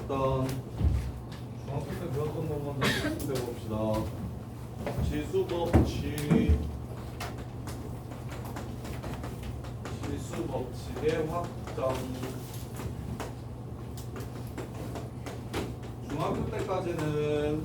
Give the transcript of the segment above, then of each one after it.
일단 중학교 때 배웠던 것만 다시 배워봅시다. 지수법칙의 확장. 중학교 때까지는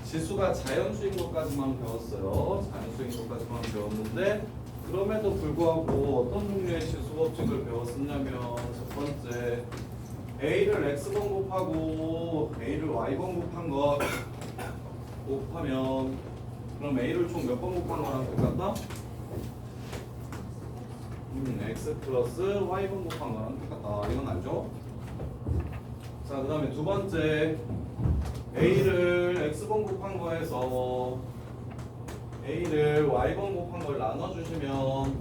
지수가 자연수인 것까지만 배웠어요. 자연수인 것까지만 배웠는데 그럼에도 불구하고 어떤 종류의 지수법칙을 배웠었냐면 첫 번째 A를 X번 곱하고 A를 Y번 곱한 것 곱하면 그럼 A를 총 몇 번 곱한 거랑 똑같다? X 플러스 Y번 곱한 거랑 똑같다. 이건 알죠? 자, 그 다음에 두 번째 A를 X번 곱한 거에서 A를 Y번 곱한 걸 나눠주시면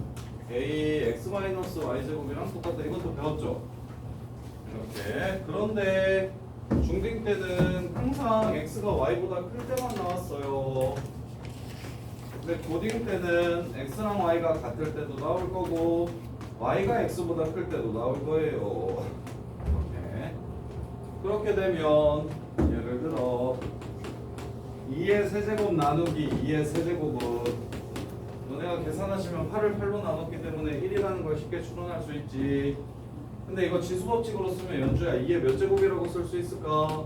A X-Y제곱이랑 똑같다. 이것도 배웠죠? 이렇게. 그런데 중딩 때는 항상 X가 Y보다 클 때만 나왔어요. 근데 고딩 때는 X랑 Y가 같을 때도 나올 거고 Y가 X보다 클 때도 나올 거예요. 이렇게. 그렇게 되면 예를 들어 2의 세제곱 나누기 2의 세제곱은 너네가 계산하시면 8을 8로 나눴기 때문에 1이라는 걸 쉽게 추론할 수 있지. 근데 이거 지수법칙으로 쓰면 연주야 2의 몇 제곱이라고 쓸 수 있을까?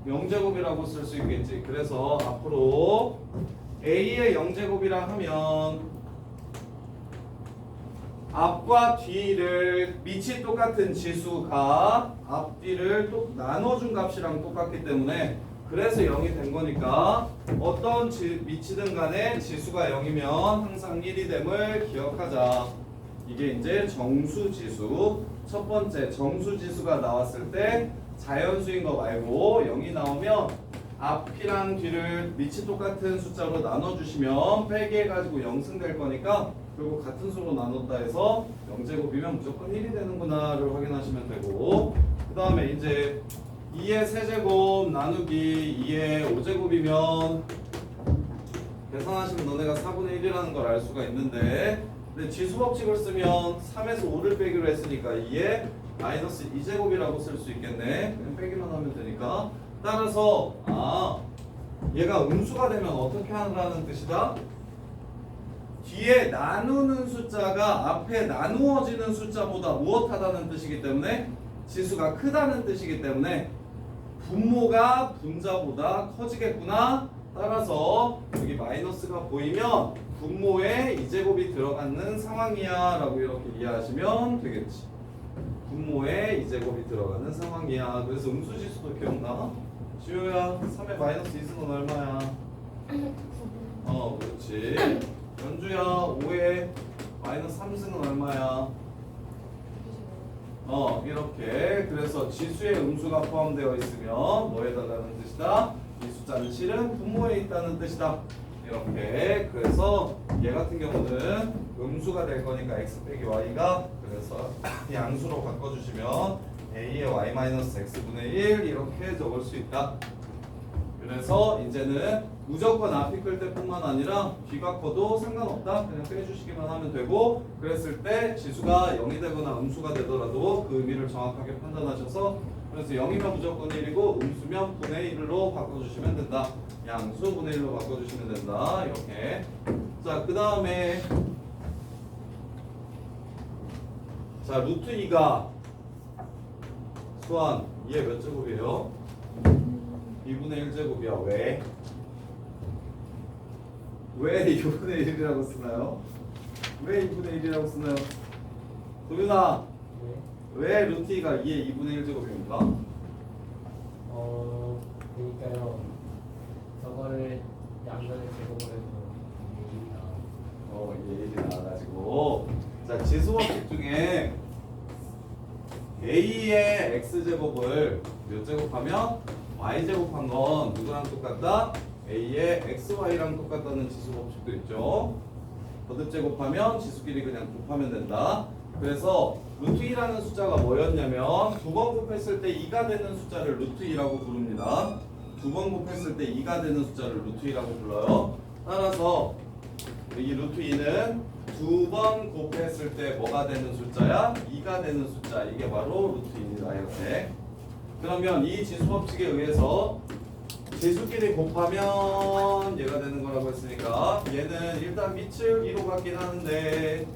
0제곱이라고 쓸 수 있겠지. 그래서 앞으로 A의 0제곱이라 하면 앞과 뒤를 밑이 똑같은 지수가 앞뒤를 또 나눠준 값이랑 똑같기 때문에 그래서 0이 된 거니까 어떤 밑이든 간에 지수가 0이면 항상 1이 됨을 기억하자. 이게 이제 정수지수. 첫 번째 정수지수가 나왔을 때 자연수인 거 말고 0이 나오면 앞이랑 뒤를 밑이 똑같은 숫자로 나눠주시면 빼기 해가지고 0승 될 거니까 그리고 같은 수로 나눴다 해서 0제곱이면 무조건 1이 되는구나를 확인하시면 되고 그 다음에 이제 2의 세제곱 나누기 2의 5제곱이면 계산하시면 너네가 4분의 1이라는 걸 알 수가 있는데 근데 지수법칙을 쓰면 3에서 5를 빼기로 했으니까 2의 마이너스 2제곱이라고 쓸 수 있겠네. 그냥 빼기만 하면 되니까 따라서 얘가 음수가 되면 어떻게 하라는 뜻이다? 뒤에 나누는 숫자가 앞에 나누어지는 숫자보다 무엇하다는 뜻이기 때문에 지수가 크다는 뜻이기 때문에 분모가 분자보다 커지겠구나. 따라서 여기 마이너스가 보이면 분모에 2제곱이 들어가는 상황이야 라고 이렇게 이해하시면 되겠지. 분모에 2제곱이 들어가는 상황이야. 그래서 음수지수도 기억나? 지효야 3에 마이너스 2승은 얼마야? 그렇지. 연주야 5에 마이너스 3승은 얼마야? 이렇게. 그래서 지수에 음수가 포함되어 있으면 뭐에 달라는 뜻이다? 이 숫자는 실은 분모에 있다는 뜻이다. 이렇게. 그래서 얘 같은 경우는 음수가 될 거니까 x 빼기 y가 그래서 양수로 바꿔주시면 a의 y-x분의 1 이렇게 적을 수 있다. 그래서 이제는 무조건 앞이 클 때뿐만 아니라 뒤가 커도 상관없다. 그냥 빼주시기만 하면 되고 그랬을 때 지수가 0이 되거나 음수가 되더라도 그 의미를 정확하게 판단하셔서 그래서 0이면 무조건 1이고 음수면 분의 1로 바꿔주시면 된다. 양수 분의 1로 바꿔주시면 된다. 이렇게. 자, 그 다음에 자 루트 2가 수한 2의 몇 제곱이에요? 2분의 1제곱이야. 왜? 왜 2분의 1이라고 쓰나요? 왜 2분의 1이라고 쓰나요? 도윤아 왜 루트 2가 2의 2분의 1제곱입니까? 그러니까요. 저거를 양면의 제곱을 해서 이게 1이 나와가지고 자 지수법칙 중에 a의 x제곱을 몇 제곱하면 y제곱한 건 누구랑 똑같다? a의 xy랑 똑같다는 지수법칙도 있죠. 거듭 제곱하면 지수끼리 그냥 곱하면 된다. 그래서 루트 2라는 숫자가 뭐였냐면 두 번 곱했을 때 2가 되는 숫자를 루트 2라고 부릅니다. 두 번 곱했을 때 2가 되는 숫자를 루트 2라고 불러요. 따라서 이 루트 2는 두 번 곱했을 때 뭐가 되는 숫자야? 2가 되는 숫자. 이게 바로 루트입니다. 이렇게. 그러면 이 지수 법칙에 의해서 지수끼리 곱하면 얘가 되는 거라고 했으니까 얘는 일단 밑을 2로 갖긴 하는데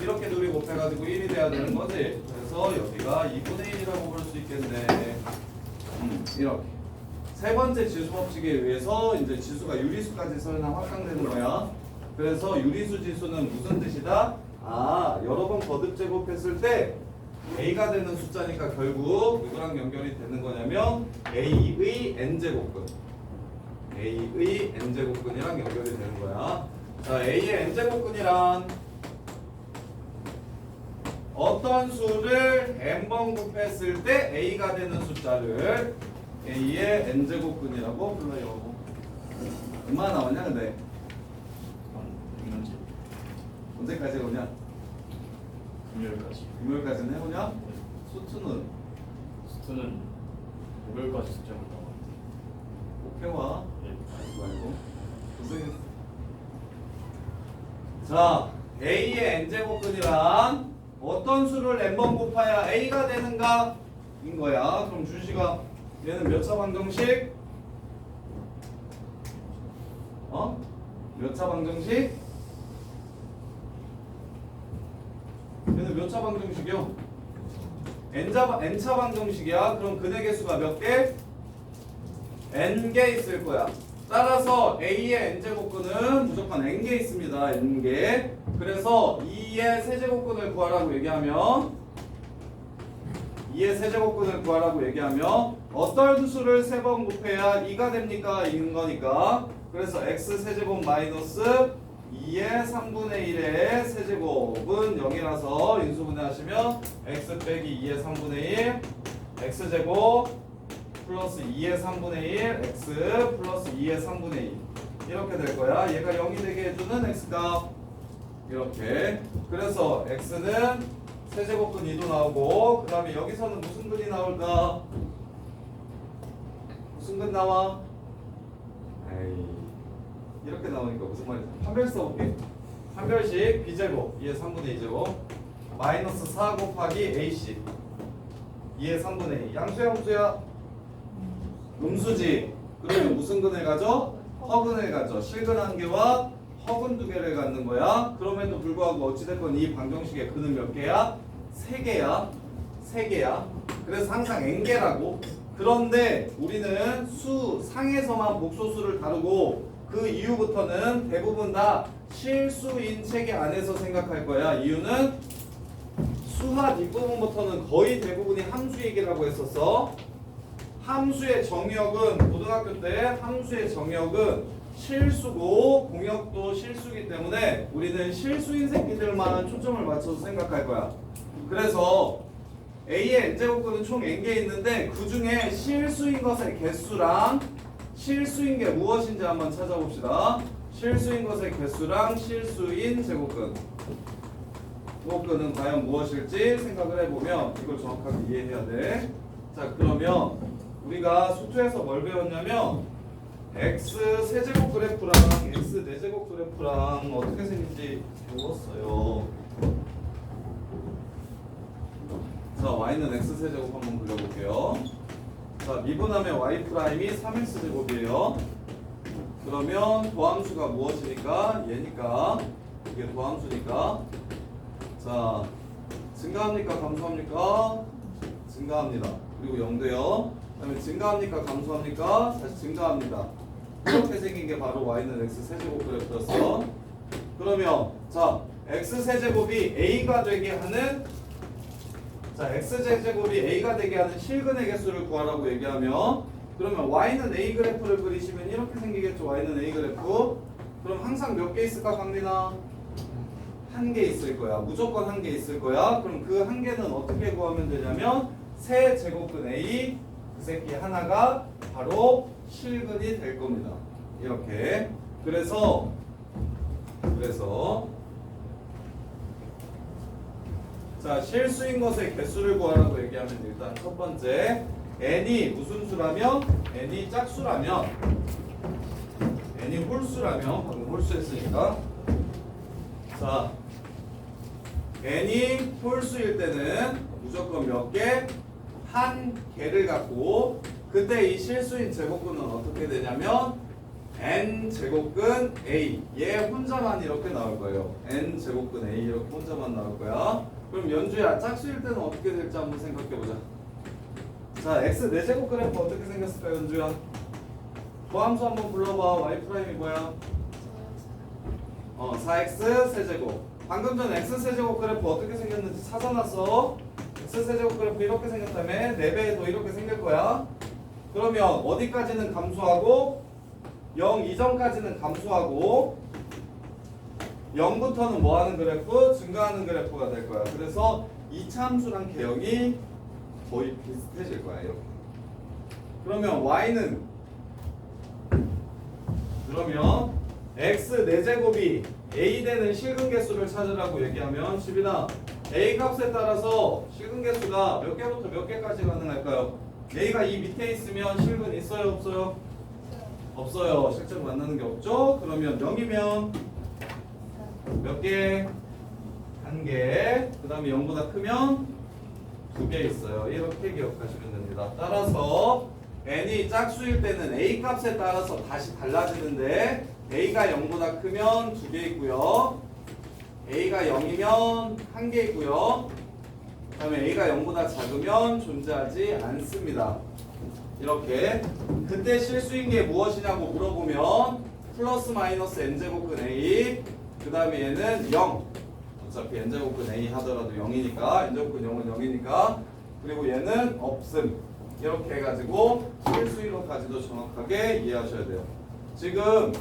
이렇게 둘이 곱해가지고 1이 돼야 되는 거지. 그래서 여기가 2분의 1이라고 볼 수 있겠네. 이렇게. 세 번째 지수 법칙에 의해서 이제 지수가 유리수까지 설명 확장되는 거야. 그래서 유리수 지수는 무슨 뜻이다? 아, 여러 번 거듭 제곱했을 때 a가 되는 숫자니까 결국 누구랑 연결이 되는 거냐면 a의 n제곱근, a의 n제곱근이랑 연결이 되는 거야. 자, a의 n제곱근이란 어떤 수를 n번 곱했을 때 a가 되는 숫자를 a의 n제곱근이라고 불러요. 얼마나 나왔냐 근데? 언제까지 해오냐? 금요일까지. 금요일까지는 해오냐? 수투는 수트는 목요일까지 숙제를 나와. 꼭 해와. 네. 말고 고생했어. 자, a의 n제곱근이란 어떤 수를 n번 곱해야 a가 되는가? 인 거야. 그럼 준식아 얘는 몇 차 방정식? 몇 차 방정식? 얘는 몇 차 방정식이요? n차 방정식이야. 그럼 근의 개수가 몇 개? n개 있을 거야. 따라서 a의 n제곱근은 무조건 n개 있습니다. n개. 그래서 2의 세제곱근을 구하라고 얘기하면 2의 세제곱근을 구하라고 얘기하면 어떤 수를 세 번 곱해야 2가 됩니까? 이는 거니까. 그래서 x 세제곱 마이너스 2의 3분의 1의 세제곱은 0이라서 인수분해하시면 x 빼기 2의 3분의 1 x제곱 플러스 2의 3분의 1 x 플러스 2의 3분의 2 이렇게 될 거야. 얘가 0이 되게 해주는 x값 이렇게. 그래서 x는 세제곱근 2도 나오고 그 다음에 여기서는 무슨 근이 나올까? 무슨 근 나와? 에이, 이렇게 나오니까 무슨 말이지? 판별 써볼게. 판별식 b제곱 2의 3분의 2제곱 마이너스 4 곱하기 ac 2의 3분의 2 양수야 음수야? 음수지. 그러면 무슨 근을 가져? 허근을 가져. 실근 한 개와 허근 두 개를 갖는 거야. 그럼에도 불구하고 어찌됐건 이 방정식의 근은 몇 개야? 3개야. 3개야. 그래서 항상 n개라고. 그런데 우리는 수 상에서만 복소수를 다루고 그 이후부터는 대부분 다 실수인 체계 안에서 생각할 거야. 이유는 수학 뒷부분부터는 거의 대부분이 함수 얘기라고 했었어. 함수의 정의역은 고등학교 때 함수의 정의역은 실수고 공역도 실수이기 때문에 우리는 실수인 새끼들만 초점을 맞춰서 생각할 거야. 그래서 A의 n제곱근은 총 n개 있는데 그 중에 실수인 것의 개수랑 실수인 게 무엇인지 한번 찾아봅시다. 실수인 것의 개수랑 실수인 제곱근 제곱근은 과연 무엇일지 생각을 해보면 이걸 정확하게 이해해야 돼. 자, 그러면 우리가 수투에서 뭘 배웠냐면 x 세제곱 그래프랑 x 네제곱 그래프랑 어떻게 생긴지 배웠어요. 자, y는 x 세제곱 한번 그려볼게요. 자, 미분하면 y 프라임이 3x 제곱이에요. 그러면 도함수가 무엇이니까? 얘니까. 이게 도함수니까. 자, 증가합니까? 감소합니까? 증가합니다. 그리고 0대요. 그 다음에 증가합니까? 감소합니까? 다시 증가합니다. 이렇게 생긴 게 바로 y는 x 세제곱 그래프였어. 그러면 자, x 세제곱이 a가 되게 하는 자, x 세제곱이 a가 되게 하는 실근의 개수를 구하라고 얘기하면 그러면 y는 a 그래프를 그리시면 이렇게 생기겠죠. y는 a 그래프. 그럼 항상 몇 개 있을까, 강민아? 한 개 있을 거야. 무조건 한 개 있을 거야. 그럼 그 한 개는 어떻게 구하면 되냐면 세 제곱근 a 그 새끼 하나가 바로 실근이 될 겁니다. 이렇게. 그래서 자, 실수인 것의 개수를 구하라고 얘기하면 일단 첫 번째 n이 무슨 수라면 n이 짝수라면 n이 홀수라면 방금 홀수했으니까 자, n이 홀수일 때는 무조건 몇 개? 한 개를 갖고 그때 이 실수인 제곱근은 어떻게 되냐면 n 제곱근 a 얘 혼자만 이렇게 나올 거예요. n 제곱근 a 이렇게 혼자만 나올 거야. 그럼 연주야 짝수일 때는 어떻게 될지 한번 생각해 보자. 자 x 4제곱 그래프 어떻게 생겼을까 연주야? 도함수 한번 불러봐. y 프라임이 뭐야? 4x 세제곱. 방금 전 x 세제곱 그래프 어떻게 생겼는지 찾아놨어. x 세제곱 그래프 이렇게 생겼다며 4배에도 이렇게 생길 거야. 그러면 어디까지는 감소하고 0 이전까지는 감소하고 0부터는 뭐하는 그래프? 증가하는 그래프가 될 거야. 그래서 이차함수랑 개형이 거의 비슷해질 거야. 이렇게. 그러면 y는 그러면 x 4제곱이 a 되는 실근 개수를 찾으라고 얘기하면 집이나 a 값에 따라서 실근 개수가 몇 개부터 몇 개까지 가능할까요? a가 이 밑에 있으면 실근 있어요 없어요? 없어요. 실제로 만나는 게 없죠? 그러면 0이면 몇 개? 한 개. 그 다음에 0보다 크면 2개 있어요. 이렇게 기억하시면 됩니다. 따라서 n이 짝수일 때는 a 값에 따라서 다시 달라지는데 a가 0보다 크면 2개 있고요. a가 0이면 1개 있고요. 그 다음에 a가 0보다 작으면 존재하지 않습니다. 이렇게. 그때 실수인 게 무엇이냐고 물어보면 플러스 마이너스 n제곱근 a 그 다음에 얘는 0 어차피 n제곱근 a 하더라도 0이니까 n제곱근 0은 0이니까 그리고 얘는 없음 이렇게 해가지고 실수인로까지도 정확하게 이해하셔야 돼요. 지금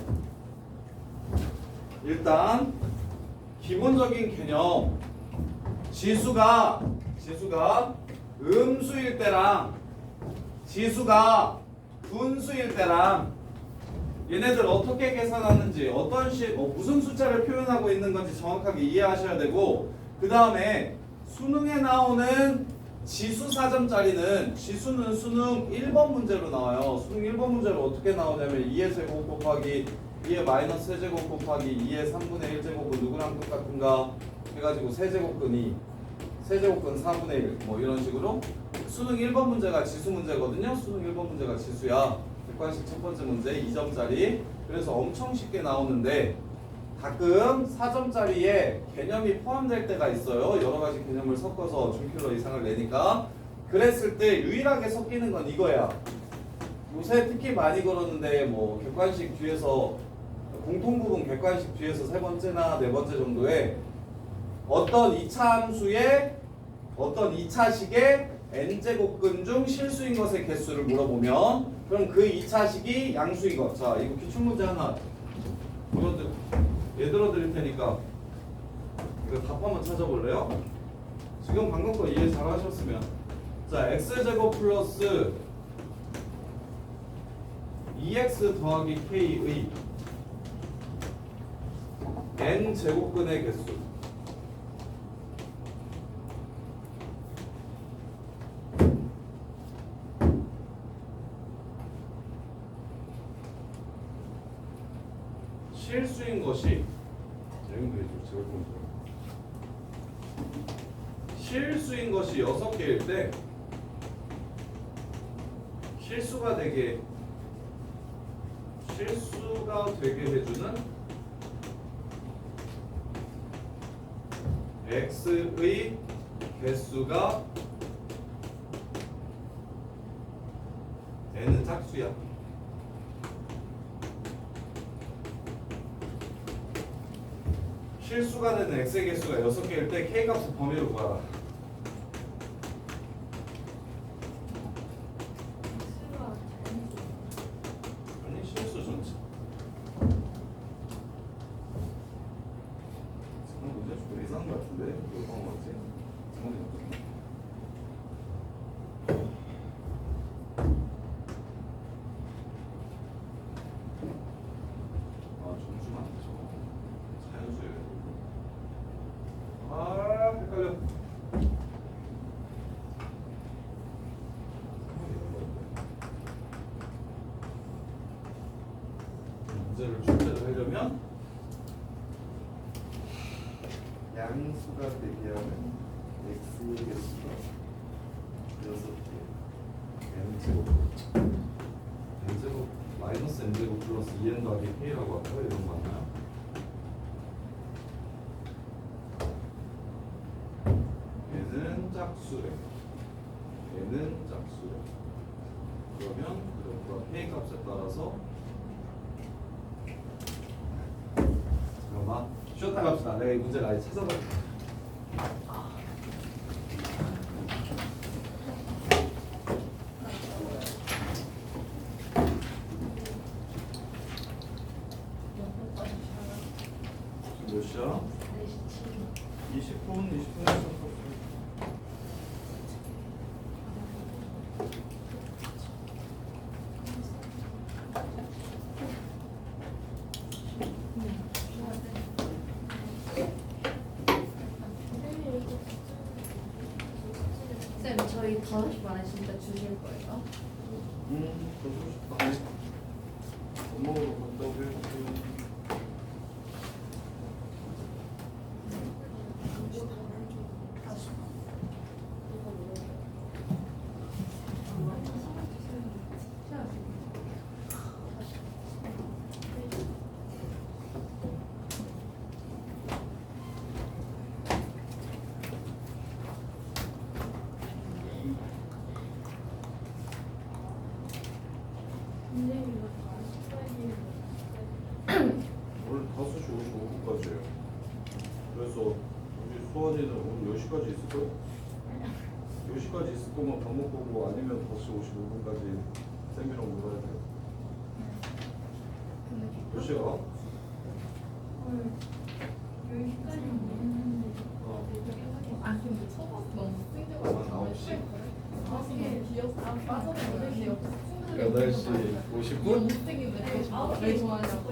일단 기본적인 개념 지수가 음수일 때랑 지수가 분수일 때랑 얘네들 어떻게 계산하는지 무슨 숫자를 표현하고 있는 건지 정확하게 이해하셔야 되고 그 다음에 수능에 나오는 지수 4점짜리는 지수는 수능 1번 문제로 나와요. 수능 1번 문제로 어떻게 나오냐면 2의 제곱 곱하기 2의 마이너스 세제곱 곱하기 2의 3분의 1 제곱은 누구랑 똑같은가 해가지고 세제곱근 2 세제곱근 4분의 1 뭐 이런 식으로 수능 1번 문제가 지수 문제거든요. 수능 1번 문제가 지수야. 객관식 첫 번째 문제 2점짜리. 그래서 엄청 쉽게 나오는데 가끔 4점짜리에 개념이 포함될 때가 있어요. 여러 가지 개념을 섞어서 준킬러 이상을 내니까. 그랬을 때 유일하게 섞이는 건 이거야. 요새 특히 많이 그러는데 뭐 객관식 뒤에서 공통부분 객관식 뒤에서 세 번째나 네 번째 정도에 어떤 2차 함수의 어떤 2차식의 n제곱근 중 실수인 것의 개수를 물어보면 그럼 그 2차식이 양수인 것. 자 이거 기출문제 하나 예들어 드릴 테니까 이거 답 한번 찾아볼래요? 지금 방금 거 이해 잘 하셨으면 자 x제곱 플러스 2x 더하기 k의 n제곱근의 개수 실수인 것이 실수인 것이 6개일 때 실수가 되게 해주는 x의 개수가 n은 짝수야. 실수가 되는 x의 개수가 6개일 때 k값의 범위를 구하라. 아니 실수 전체. 문제 좀 이상한 것 같은데 이거 뭐 맞지? 점수만 자연수예요. 아 헷갈려. 2n 더하기 k라고 할까요? 이런 거 맞나요? 얘는 짝수래. 얘는 짝수래. 그러면 그래프가 k 값에 따라서 잠깐만 쉬었다 갑시다. 내가 이 문제를 아예 찾아볼게. 몇 시야? 20분, 20분에서 쌤, 저희 5시 반에 진짜 주실 거예요? 그러고 싶다. 밥 먹으러 간다고 해야지. 오늘 5시 55분까지예요. 그래서 우리 수원이는 오늘 10시까지 있을 거예요? 10시까지 있을 거면 밥 먹고 오고 아니면 5시 55분까지 쌤이랑 놀아야 돼요. 몇 시야? 아, 근데 처음 너무 한 9시? 8시 8시 50분? 못생긴데 되게 좋아하냐고.